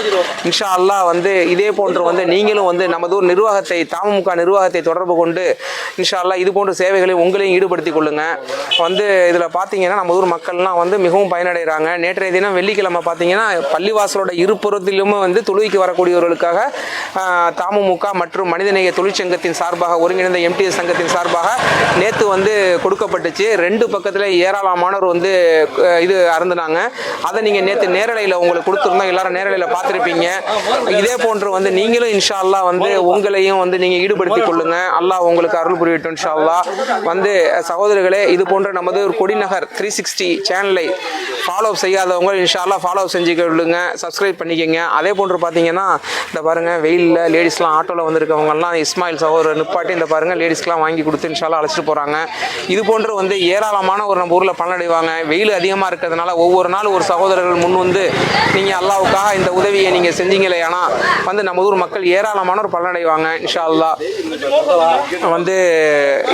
இன்ஷா அல்லாஹ் வந்து இதே போன்று வந்து நீங்களும் வந்து நமது ஊர் நிர்வாகத்தை தமுமுக நிர்வாகத்தை தொடர்பு கொண்டு இன்ஷா அல்லாஹ் இது போன்ற சேவைகளை உங்களையும் ஈடுபடுத்திக் கொள்ளுங்க. வந்து இதில் பார்த்தீங்கன்னா நம்ம ஊர் மக்கள்லாம் வந்து மிகவும் பயனடைகிறாங்க. நேற்றைய தினம் வெள்ளிக்கிழமை பார்த்தீங்கன்னா பள்ளிவாசலோட இருபுறத்திலும் வந்து தொழுகைக்கு வரக்கூடியவர்களுக்காக தமுமுக மற்றும் மனிதநேய தொழிற்சங்கத்தின் சார்பாக ஒருங்கிணைந்த MTS சங்கத்தின் சார்பாக நேற்று வந்து கொடுக்கப்பட்டுச்சு. 2 பக்கத்தில் ஏராளமானவர் வந்து இது அருந்துனாங்க. அதை நீங்கள் நேற்று நேரலையில் உங்களுக்கு கொடுத்துருந்தோம், எல்லாரும் நேரலையில் பார்த்துருப்பீங்க. இதே போன்று வந்து நீங்களும் இன்ஷா அல்லாஹ் வந்து உங்களையும் வந்து நீங்கள் ஈடுபடுத்திக் கொள்ளுங்க. அல்லாஹ் உங்களுக்கு அருள் புரியட்டும் இன்ஷா அல்லாஹ். வந்து சகோதரர்களே, இது போன்ற நமது ஒரு கொடிநகர் 360 சேனலை ஃபாலோ செய்யாதவங்க இன்ஷா அல்லாஹ் ஃபாலோ செஞ்சுக்கொள்ளுங்க, சப்ஸ்கிரைப் பண்ணிக்கோங்க. அதே போன்று பார்த்தீங்கன்னா இந்த பாருங்கள் வெயிலில் லேடிஸ்லாம் ஆட்டோவில் வந்திருக்கவங்கலாம் இஸ்மாயில் சகோதரர் நிப்பாட்டி இந்த பாருங்கள் லேடிஸ்க்கெலாம் வாங்கி கொடுத்து இன்ஷா அல்லாஹ் அழைச்சிட்டு போகிறாங்க. இது போன்று வந்து ஏராளமான ஒரு நம்ம ஊரில் பலனடைவாங்க. வெயில் அதிகமாக இருக்கிறதுனால ஒவ்வொரு நாள் ஒரு சகோதரர்கள் முன் வந்து நீங்கள் அல்லாஹ்வுக்காக இந்த உதவியை நீங்கள் செஞ்சீங்களே ஆனால் வந்து நம்ம ஊர் மக்கள் ஏராளமானவர் பலனடைவாங்க இன்ஷா அல்லாஹ். வந்து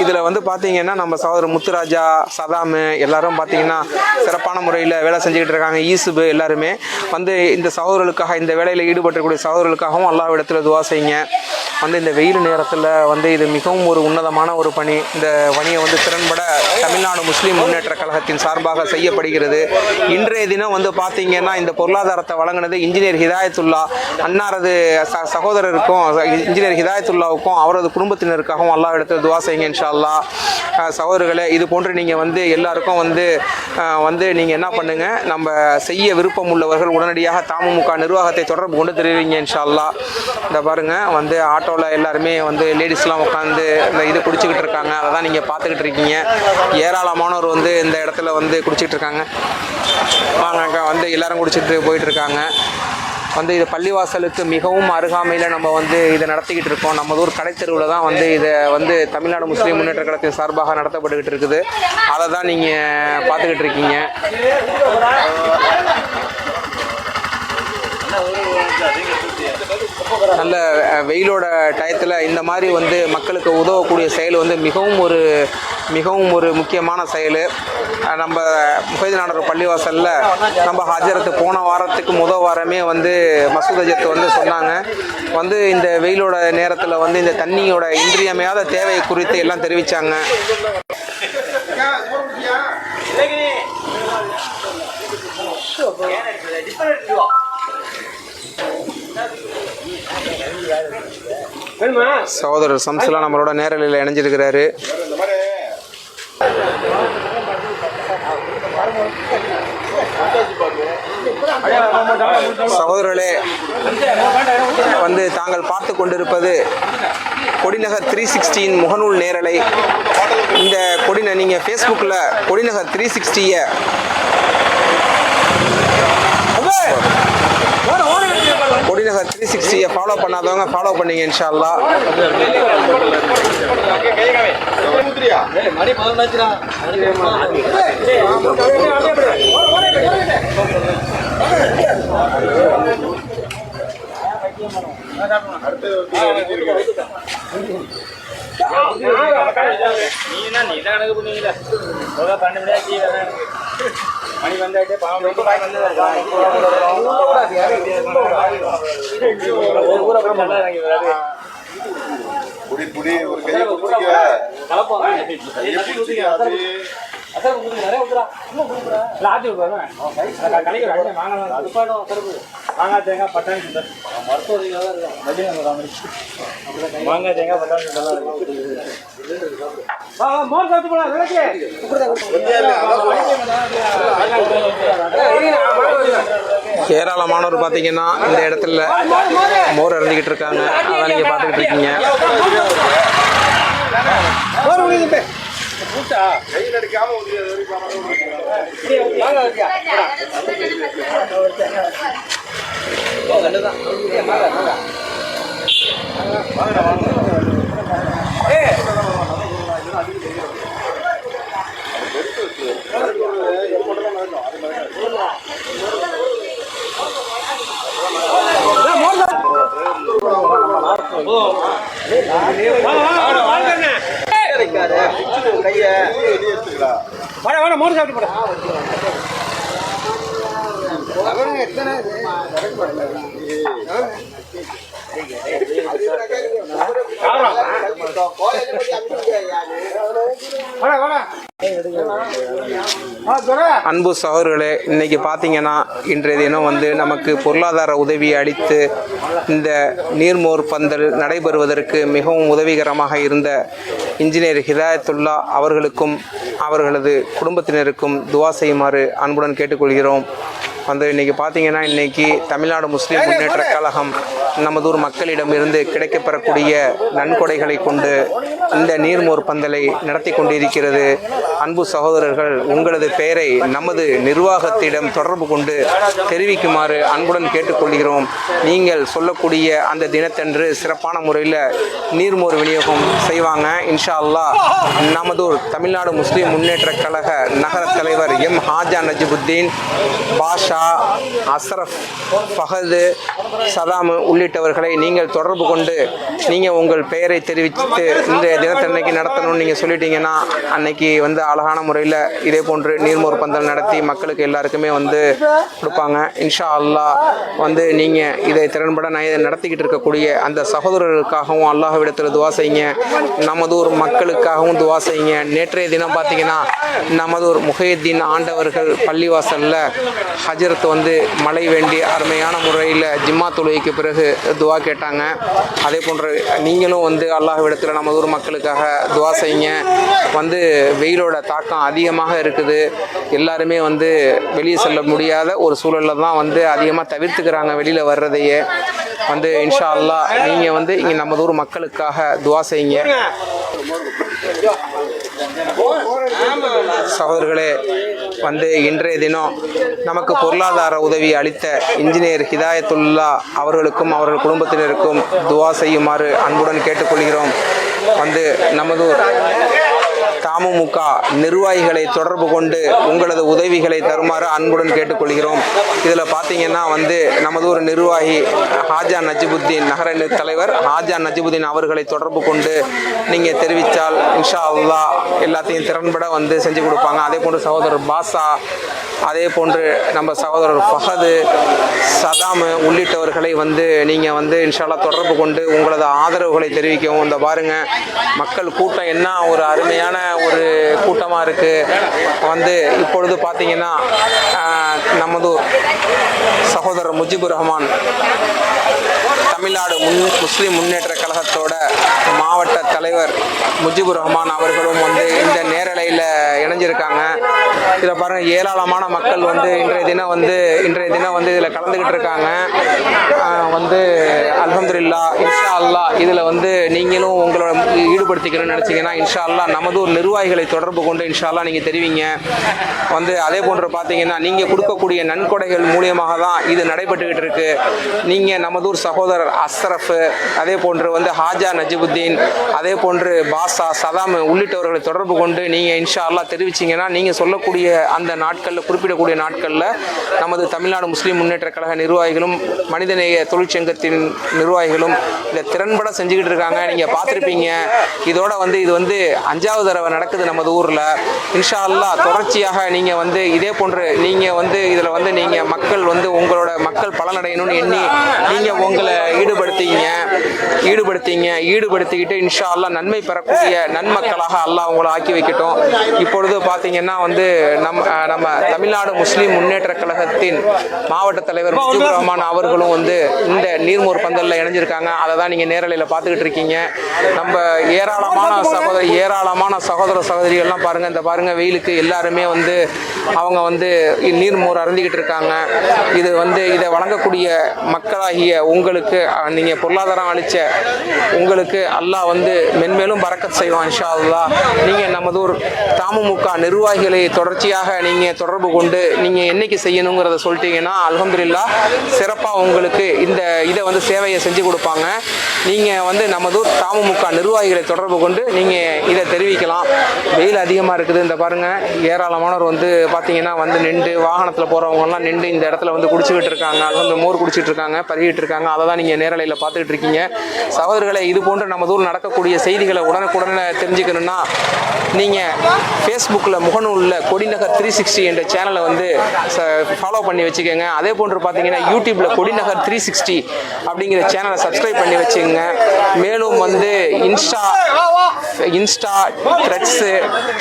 இதில் வந்து பார்த்தீங்கன்னா நம்ம சகோதரர் முத்துராஜா, சதாமு எல்லாரும் பார்த்தீங்கன்னா சிறப்பான முறையில் வேலை செஞ்சுக்கிட்டு இருக்காங்க. ஈசுபு எல்லாருமே வந்து இந்த சகோதரர்களுக்காக இந்த வேலையில் ஈடுபட்டக்கூடிய சகோதரர்களுக்காகவும் அல்லாஹ்விடத்தில் துவா செய்யுங்க. வந்து இந்த வெயில் நேரத்தில் வந்து இது மிகவும் ஒரு உன்னதமான ஒரு பணி. இந்த பணியை வந்து திறன்பட தமிழ்நாடு முஸ்லீம் முன்னேற்ற கழகத்தின் சார்பாக செய்யப்படுகிறது. இன்றைய தினம் வந்து பார்த்தீங்கன்னா இந்த பொருளாதாரத்தை வழங்கினது இன்ஜினியர் ஹிதாயத்துல்லா அன்னாரது சகோதரருக்கும் இன்ஜினியர் ஹிதாயத்துல்லாவுக்கும் அவரது குடும்பத்தினருக்காகவும் அல்லாஹ் இடத்துல துவா செய்யுங்க இன்ஷா அல்லாஹ். சகோதரர்களே, இது போன்று நீங்கள் வந்து எல்லாருக்கும் வந்து நீங்கள் என்ன பண்ணுங்கள், நம்ம செய்ய விருப்பம் உள்ளவர்கள் உடனடியாக தமுமுக நிர்வாகத்தை தொடர்பு கொண்டு தெரிவிங்க இன்ஷா அல்லாஹ். இந்த பாருங்கள் வந்து ஆட்டோவில் எல்லாருமே வந்து லேடிஸ்லாம் உட்காந்து இந்த இது குடிச்சிக்கிட்டு இருக்காங்க. அதை தான் நீங்கள் பார்த்துக்கிட்டு இருக்கீங்க. ஏராளமானவர் வந்து இந்த இடத்துல வந்து குடிச்சிட்டு இருக்காங்க. வாங்க வந்து எல்லாரும் குடிச்சிட்டு போயிட்டு இருக்காங்க. வந்து இது பள்ளிவாசலுக்கு மிகவும் அருகாமையில் நம்ம வந்து இதை நடத்திக்கிட்டு இருக்கோம். நம்ம ஊர் கடைத்தெருவில் தான் வந்து இதை வந்து தமிழ்நாடு முஸ்லீம் முன்னேற்ற கழகத்தின் சார்பாக நடத்தப்பட்டுக்கிட்டு இருக்குது. அதை தான் நீங்கள் பார்த்துக்கிட்டு இருக்கீங்க. நல்ல வெயிலோட டயத்தில் இந்த மாதிரி வந்து மக்களுக்கு உதவக்கூடிய செயல் வந்து மிகவும் ஒரு முக்கியமான செயல். நம்ம முஹைதீன் பள்ளிவாசலில் நம்ம ஹஜரத்து போன வாரத்துக்கு முதல் வாரமே வந்து மசூத் அஜத் வந்து சொன்னாங்க, வந்து இந்த வெயிலோட நேரத்தில் வந்து இந்த தண்ணியோட இன்றியமையாத தேவை குறித்து எல்லாம் தெரிவித்தாங்க. சகோதரர் சம்சுலா நம்மளோட நேரலையில் இணைஞ்சிருக்கிறாரு. சகோதரர்களே, வந்து தாங்கள் பார்த்து கொண்டிருப்பது கொடிநகர் 360 முகநூல் நேரலை. இந்த நீங்கள் ஃபேஸ்புக்கில் கொடிநகர் 360 கொடிநகர் 360 ஃபாலோ பண்ணாதவங்க ஃபாலோ பண்ணீங்க இன்ஷா அல்லாஹ். மணி வந்தாட்டே பாவம் ரொம்ப புடி புடி ஒரு கையை புடிங்க கலப்பாங்க அசர் உங்களுக்கு நிறைய ஊத்துறா இன்னும் ஊத்துறா லாஜி ஊத்துறா கலைக்கு ரெண்டு மாங்கா அதுபாடோ சரப்பு மாங்கா தேங்காய் பட்டாணி சுண்டல் மருத்துவதில தான் இருக்கு மதியம் ராமரி அப்படியே மாங்கா தேங்காய் பட்டாணி சுண்டல் இருக்கு வா மோர் சாப்பிட்டு போடா விளக்கு ஏராளமானவர் பார்த்தீங்கன்னா இந்த இடத்துல மோர் அருந்திக்கிட்டு இருக்காங்க. அதான் நீங்கள் பார்த்துக்கிட்டு இருக்கீங்க. கையில் அடிக்காம மோர் சாப்பிட்டு போட அன்பு சகோதரர்களே, இன்னைக்கு பார்த்தீங்கன்னா இன்றைய தினம் வந்து நமக்கு பொருளாதார உதவி அளித்து இந்த நீர்மோர் பந்தல் நடைபெறுவதற்கு மிகவும் உதவிகரமாக இருந்த இன்ஜினியர் ஹிதாயத்துல்லா அவர்களுக்கும் அவர்களது குடும்பத்தினருக்கும் துவா செய்யுமாறு அன்புடன் கேட்டுக்கொள்கிறோம். வந்து இன்றைக்கி பார்த்தீங்கன்னா இன்றைக்கி தமிழ்நாடு முஸ்லீம் முன்னேற்ற கழகம் நமதூர் மக்களிடமிருந்து கிடைக்கப்பெறக்கூடிய நன்கொடைகளை கொண்டு இந்த நீர்மோர் பந்தலை நடத்தி கொண்டிருக்கிறது. அன்பு சகோதரர்கள், உங்களது பெயரை நமது நிர்வாகத்திடம் தொடர்பு கொண்டு தெரிவிக்குமாறு அன்புடன் கேட்டுக்கொள்கிறோம். நீங்கள் சொல்லக்கூடிய அந்த தினத்தன்று சிறப்பான முறையில் நீர்மோர் விநியோகம் செய்வாங்க இன்ஷா அல்லாஹ். நமதூர் தமிழ்நாடு முஸ்லீம் முன்னேற்ற கழக நகர தலைவர் எம் ஹாஜா நஜிபுத்தீன் பாஷா ஷா, அஸ்ரஃப், ஃபஹது, சதாம் உள்ளிட்டவர்களை நீங்கள் தொடர்பு கொண்டு நீங்கள் உங்கள் பெயரை தெரிவித்து இந்த தினத்தன்னைக்கு நடத்தணும்னு நீங்கள் சொல்லிட்டீங்கன்னா அன்னைக்கு வந்து அழகான முறையில் இதே போன்று நீர்மோர் பந்தல் நடத்தி மக்களுக்கு எல்லாருக்குமே வந்து கொடுப்பாங்க. இன்ஷா அல்லாஹ் வந்து நீங்கள் இதை திறன்பட நடத்திக்கிட்டு இருக்கக்கூடிய அந்த சகோதரர்களுக்காகவும் அல்லாஹ்விடத்தில் துவா செய்யுங்க. நமதூர் மக்களுக்காகவும் துவா செய்யுங்க. நேற்றைய தினம் பார்த்தீங்கன்னா நமதூர் முஹையத்தீன் ஆண்டவர்கள் பள்ளிவாசலில் ஹஜரத் வந்து மழை வேண்டி அருமையான முறையில் ஜிம்மா தொழுகைக்கு பிறகு துவா கேட்டாங்க. அதே போன்று நீங்களும் வந்து அல்லாஹ்விடத்தில் நமதூர் மக்களுக்காக துவா செய்யுங்க. வந்து வெயிலோட தாக்கம் அதிகமாக இருக்குது. எல்லாருமே வந்து வெளியே செல்ல முடியாத ஒரு சூழலில் தான் வந்து அதிகமாக தவிர்த்துக்கிறாங்க வெளியில் வர்றதையே. வந்து இன்ஷா அல்லாஹ் நீங்கள் வந்து இங்கே நமதூர் மக்களுக்காக துவா செய்யுங்க. சகோதரர்களே, வந்து இன்றைய தினம் நமக்கு பொருளாதார உதவி அளித்த இன்ஜினியர் ஹிதாயத்துல்லா அவர்களுக்கும் அவர்கள் குடும்பத்தினருக்கும் துவா செய்யுமாறு அன்புடன் கேட்டுக்கொள்கிறோம். வந்து நமதூர் தமுமுக நிர்வாகிகளை தொடர்பு கொண்டு உங்களது உதவிகளை தருமாறு அன்புடன் கேட்டுக்கொள்கிறோம். இதில் பார்த்தீங்கன்னா வந்து நமது ஒரு நிர்வாகி ஹாஜா நஜிபுத்தீன், நகர தலைவர் ஹாஜா நஜிபுத்தீன் அவர்களை தொடர்பு கொண்டு நீங்கள் தெரிவித்தால் இன்ஷா அல்லாஹ் எல்லாத்தையும் திறன்பட வந்து செஞ்சு கொடுப்பாங்க. அதே போன்று சகோதரர் பாஷா, அதே போன்று நம்ம சகோதரர் ஃபஹது, சதாம் உள்ளிட்டவர்களை வந்து நீங்கள் வந்து இன்ஷா அல்லாஹ் தொடர்பு கொண்டு உங்களது ஆதரவுகளை தெரிவிக்கவும். இந்த பாருங்கள், மக்கள் கூட்டம் என்ன ஒரு அருமையான ஒரு கூட்டமாக இருக்குது. வந்து இப்பொழுது பார்த்தீங்கன்னா நமது சகோதரர் முஜிபுர் ரஹ்மான் தமிழ்நாடு முஸ்லீம் முன்னேற்ற கழகத்தோட மாவட்ட தலைவர் முஜிபுர் ரஹ்மான் அவர்களும் வந்து இந்த நேரலையில் இணைஞ்சிருக்காங்க. இதில் பாருங்கள், ஏராளமான மக்கள் வந்து இன்றைய தினம் வந்து இதில் கலந்துக்கிட்டு இருக்காங்க. வந்து அல்ஹம்துலில்லாஹ், இன்ஷா அல்லாஹ் இதில் வந்து நீங்களும் உங்களோட ஈடுபடுத்திக்கணும்னு நினச்சிங்கன்னா இன்ஷா அல்லாஹ் நமதூர் நிர்வாகிகளை தொடர்பு கொண்டு இன்ஷா அல்லாஹ் நீங்கள் தெரிவிங்க. வந்து அதே போன்று பார்த்தீங்கன்னா நீங்கள் கொடுக்கக்கூடிய நன்கொடைகள் மூலியமாக தான் இது நடைபெற்றுக்கிட்டு இருக்கு. நீங்கள் நமதூர் சகோதரர் அஸ்ரஃப், அதே போன்று வந்து ஹாஜா நஜிபுத்தீன், அதே போன்று பாஷா, சதாம் உள்ளிட்டவர்களை தொடர்பு கொண்டு நீங்கள் இன்ஷா அல்லாஹ் தெரிவிச்சிங்கன்னா நீங்கள் சொல்லக்கூடிய அந்த நாட்களில், குறிப்பிடக்கூடிய நாட்களில் நமது தமிழ்நாடு முஸ்லீம் முன்னேற்ற கழக நிர்வாகிகளும் மனிதநேய தொழிற்சங்கத்தின் நிர்வாகிகளும் இதை திறன்பட செஞ்சுக்கிட்டு இருக்காங்க. நீங்கள் பார்த்துருப்பீங்க. இதோட வந்து இது வந்து 5வது தடவை நடக்குது நமது ஊரில். இன்ஷா அல்லாஹ் தொடர்ச்சியாக நீங்கள் வந்து இதே போன்று நீங்கள் வந்து இதில் வந்து நீங்கள் மக்கள் வந்து உங்களோட மக்கள் பலனடையணும்னு எண்ணி நீங்கள் உங்களை ஈடுபடுத்திக்கிட்டு இன்ஷா அல்லாஹ் நன்மை பெறக்கூடிய நன்மக்களாக அல்லாஹ் உங்களை ஆக்கி வைக்கட்டும். இப்பொழுது பார்த்தீங்கன்னா வந்து நம்ம தமிழ்நாடு முஸ்லீம் முன்னேற்ற கழகத்தின் மாவட்ட தலைவர் முஜிபுர் ரஹ்மான் அவர்களும் வந்து இந்த நீர்மோர் பந்தலில் இணைஞ்சிருக்காங்க. அதை தான் நீங்கள் நேரலையில் பார்த்துக்கிட்டு இருக்கீங்க. நம்ம ஏராளமான சகோதர சகோதரிகள்லாம் பாருங்கள். இந்த பாருங்கள், வெயிலுக்கு எல்லாருமே வந்து அவங்க வந்து நீர்மோர் அருந்திக்கிட்டு இருக்காங்க. இது வந்து இதை வழங்கக்கூடிய மக்களாகிய உங்களுக்கு, நீங்கள் பொருளாதாரம் அளித்த உங்களுக்கு அல்லாஹ் வந்து மென்மேலும் பரக்கத் செய்வான் இன்ஷா அல்லாஹ். நீங்கள் நமதூர் தமுமுக நிர்வாகிகளை தொடர்ச்சியாக நீங்கள் தொடர்பு கொண்டு நீங்கள் என்னைக்கு செய்யணுங்கிறத சொல்லிட்டீங்கன்னா அல்ஹம்துலில்லாஹ் சிறப்பாக உங்களுக்கு இதை வந்து சேவையை செஞ்சு கொடுப்பாங்க. நீங்கள் வந்து நமதூர் தமுமுக நிர்வாகிகளை தொடர்பு கொண்டு நீங்கள் இதை தெரிவிக்கலாம். வெயில் அதிகமாக இருக்குது. இந்த பாருங்கள், ஏராளமானவர் வந்து பார்த்தீங்கன்னா வந்து நின்று வாகனத்தில் போகிறவங்கலாம் நின்று இந்த இடத்துல வந்து குடிச்சிக்கிட்டு இருக்காங்க. வந்து மோர் குடிச்சிட்டு இருக்காங்க, பருகிட்டு இருக்காங்க. அதை தான் நீங்கள் நேரலையில் பார்த்துக்கிட்டு இருக்கீங்க. சகோதரர்களை, இது போன்று நமதூர் நடக்கக்கூடிய செய்திகளை உடனுக்குடனே தெரிஞ்சுக்கணுன்னா நீங்கள் ஃபேஸ்புக்கில் முகநூலில் கொடிநகர் 360 என்ற சேனலை வந்து ஃபாலோ பண்ணி வச்சுக்கோங்க. அதே போன்று பார்த்தீங்கன்னா யூடியூப்பில் கொடிநகர் 360 அப்படிங்கிற சேனலை சப்ஸ்கிரைப் பண்ணி வச்சுக்கோங்க. மேலும் வந்து Insta, Threads,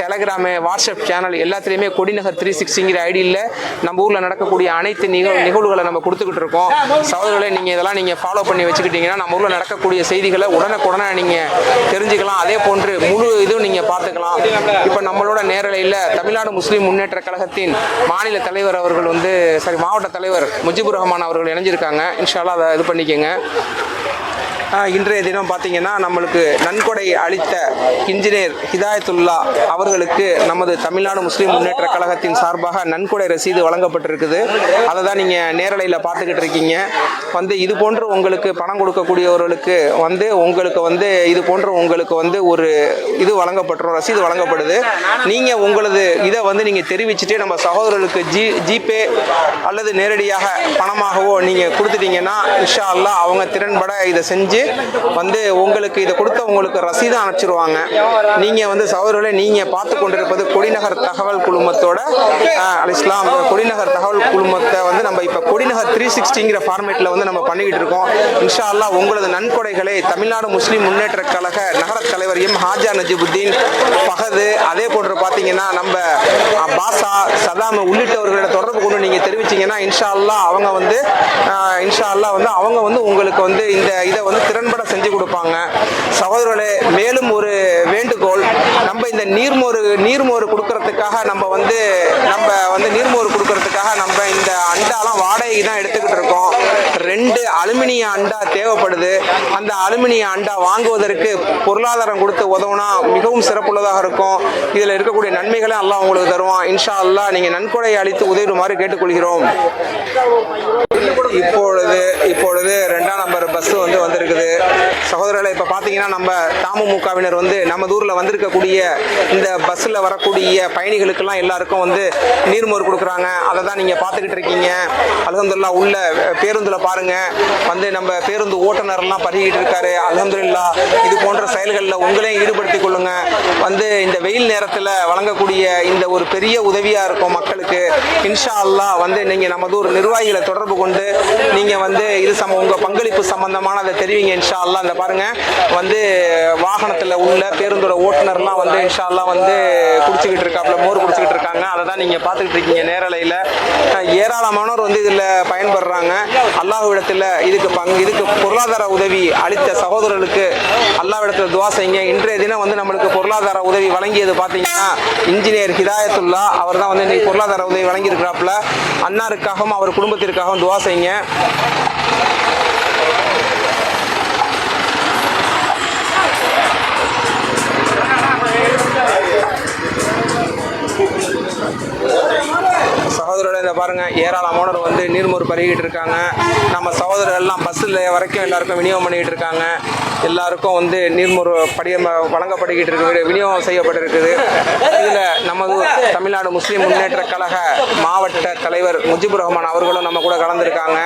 Telegram, WhatsApp channel எல்லாத்துலேயுமே கொடிநகர் 360ங்கிற ஐடியில் நம்ம ஊரில் நடக்கக்கூடிய அனைத்து நிகழ்வுகளை நம்ம கொடுத்துக்கிட்டு இருக்கோம். சகோதரர்களை, நீங்கள் இதெல்லாம் நீங்கள் ஃபாலோ பண்ணி வச்சுக்கிட்டீங்கன்னா நம்ம ஊரில் நடக்கக்கூடிய செய்திகளை உடனுக்குடனே நீங்கள் தெரிஞ்சுக்கலாம். அதே போன்று முழு இதுவும் நீங்கள் பார்த்துக்கலாம். இப்போ நம்மளோட நேரலையில் தமிழ்நாடு முஸ்லீம் முன்னேற்ற கழகத்தின் மாநில தலைவர் அவர்கள் வந்து மாவட்ட தலைவர் முஜிபுர் ரஹ்மான் அவர்கள் இணைஞ்சிருக்காங்க. இன்ஷா அல்லாஹ் அதை இது பண்ணிக்கோங்க. இன்றைய தினம் பார்த்தீங்கன்னா நம்மளுக்கு நன்கொடை அளித்த இன்ஜினியர் ஹிதாயத்துல்லா அவர்களுக்கு நமது தமிழ்நாடு முஸ்லீம் முன்னேற்ற கழகத்தின் சார்பாக நன்கொடை ரசீது வழங்கப்பட்டிருக்குது. அதை தான் நீங்கள் நேரலையில் பார்த்துக்கிட்டு இருக்கீங்க. இது போன்று உங்களுக்கு பணம் கொடுக்கக்கூடியவர்களுக்கு உங்களுக்கு இது போன்று உங்களுக்கு ஒரு இது வழங்கப்பட்டுரும், ரசீது வழங்கப்படுது. நீங்கள் உங்களது இதை நீங்கள் தெரிவிச்சுட்டு நம்ம சகோதரர்களுக்கு ஜிபே அல்லது நேரடியாக பணமாகவோ நீங்கள் கொடுத்துட்டீங்கன்னா இன்ஷா அல்லாஹ் அவங்க திறன்பட இதை செஞ்சு உங்களுக்கு இதை கொடுத்த உங்களுக்கு ரசீதை அனுப்பிச்சிருவாங்க. நீங்கள் சகோதரர்களை நீங்கள் பார்த்து கொண்டிருப்பது கொடிநகர் தகவல் குழுமத்தோட இஸ்லாம் கொடிநகர் தகவல் குழுமத்தை நம்ம இப்போ கொடிநகர் 360ங்கிற ஃபார்மேட்டில் நம்ம பண்ணிக்கிட்டு இருக்கோம். இன்ஷா அல்லாஹ் உங்களது நன்கொடைகளை தமிழ்நாடு முஸ்லீம் முன்னேற்ற கழக நகர தலைவர் எம் ஹாஜா நஜிபுத்தீன் ஃபஹது, அதே போன்று பார்த்தீங்கன்னா நம்ம பாசா சதாம் உள்ளிட்டவர்களிட தொடர்பு கொண்டு நீங்கள் தெரிவிச்சீங்கன்னா இன்ஷா அல்லாஹ் அவங்க இன்ஷா அல்லாஹ் அவங்க உங்களுக்கு இந்த இதை திறன்பட செஞ்சு கொடுப்பாங்க. சகோதரர்களே, மேலும் ஒரு வேண்டுகோள், நம்ம இந்த நீர்மோர் கொடுக்கறதுக்காக நம்ம நீர்மோர் கொடுக்கறதுக்காக நம்ம இந்த அண்டாலாம் வாடகைக்கு தான் எடுத்துக்கிட்டு இருக்கோம். 2 அலுமினிய அண்டா தேவைப்படுது. அந்த அலுமினிய அண்டா வாங்குவதற்கு பொருளாதாரம் கொடுத்து உதவுனா மிகவும் சிறப்புள்ளதாக இருக்கும். இதில் இருக்கக்கூடிய நன்மைகளை அல்லாஹ் உங்களுக்கு தருவான். இன்ஷா அல்லாஹ் நீங்கள் நன்கொடை அளித்து உதவிடுமாறு கேட்டுக்கொள்கிறோம். இப்பொழுது 2ஆம் நம்பர் பஸ் வந்திருக்குது. சகோதரர்களை இப்போ பார்த்தீங்கன்னா நம்ம தமுமுகவினர் நம்ம ஊரில் வந்திருக்கக்கூடிய இந்த பஸ்ஸில் வரக்கூடிய பயணிகளுக்கெல்லாம் எல்லாருக்கும் நீர்மோர் கொடுக்குறாங்க. அதை தான் நீங்கள் பார்த்துக்கிட்டு இருக்கீங்க. அல்ஹம்துலில்லாஹ் உள்ள பேருந்தில் பாருங்க நம்ம பேருந்து ஓட்டுநர்லாம் பருகிட்டு இருக்காரு. அல்ஹம்துலில்லாஹ் இது போன்ற செயல்களில் உங்களையும் ஈடுபடுத்திக் கொள்ளுங்க. இந்த வெயில் நேரத்தில் வழங்கக்கூடிய இந்த ஒரு பெரிய உதவியாக இருக்கும் மக்களுக்கு. இன்ஷா அல்லாஹ் நீங்கள் நமது ஒரு நிர்வாகிகளை தொடர்பு கொண்டு நீங்கள் இது உங்கள் பங்களிப்பு சம்பந்தமானதை தெரிவிங்க. இன்ஷா அல்லாஹ் இந்த பாருங்க வாகனத்தில் உள்ள பேருந்தோட ஓட்டுநர்லாம் இன்ஷா அல்லாஹ் குடிச்சுக்கிட்டு இருக்காப்புல, மோர் குடிச்சுக்கிட்டு இருக்காங்க. அதை தான் நீங்கள் பார்த்துக்கிட்டு இருக்கீங்க நேரலையில். ஏராளமானோர் இதில் பயன்படுறாங்க. அல்லாஹ்விடத்தில் இதுக்கு பொருளாதார உதவி அளித்த சகோதரர்களுக்கு அல்லாஹ்விடத்தில் துஆ செய்யுங்க. இன்றைய தினம் நம்மளுக்கு பொருளாதார உதவி வழங்கியது பார்த்தீங்கன்னா இன்ஜினியர் ஹிதாயத்துல்லா அவர் தான் இன்னைக்கு பொருளாதார உதவி வழங்கியிருக்கிறாப்புல. அன்னாருக்காகவும் அவர் குடும்பத்திற்காகவும் துஆ செய்யுங்க. சகோதரர்கள் இதை பாருங்க, ஏராளமானோர் நீர்மோர் பருகிட்டு இருக்காங்க. நம்ம சகோதரர்கள் எல்லாம் பஸ்ஸில் வரைக்கும் எல்லாருக்கும் விநியோகம் பண்ணிக்கிட்டு இருக்காங்க. எல்லாருக்கும் நீர்மோர் வழங்கப்படுகிட்டு இருக்கு, விநியோகம் செய்யப்பட்டிருக்குது. இதில் நமது தமிழ்நாடு முஸ்லீம் முன்னேற்ற கழக மாவட்ட தலைவர் முஜிபுர் ரஹ்மான் அவர்களும் நம்ம கூட கலந்துருக்காங்க.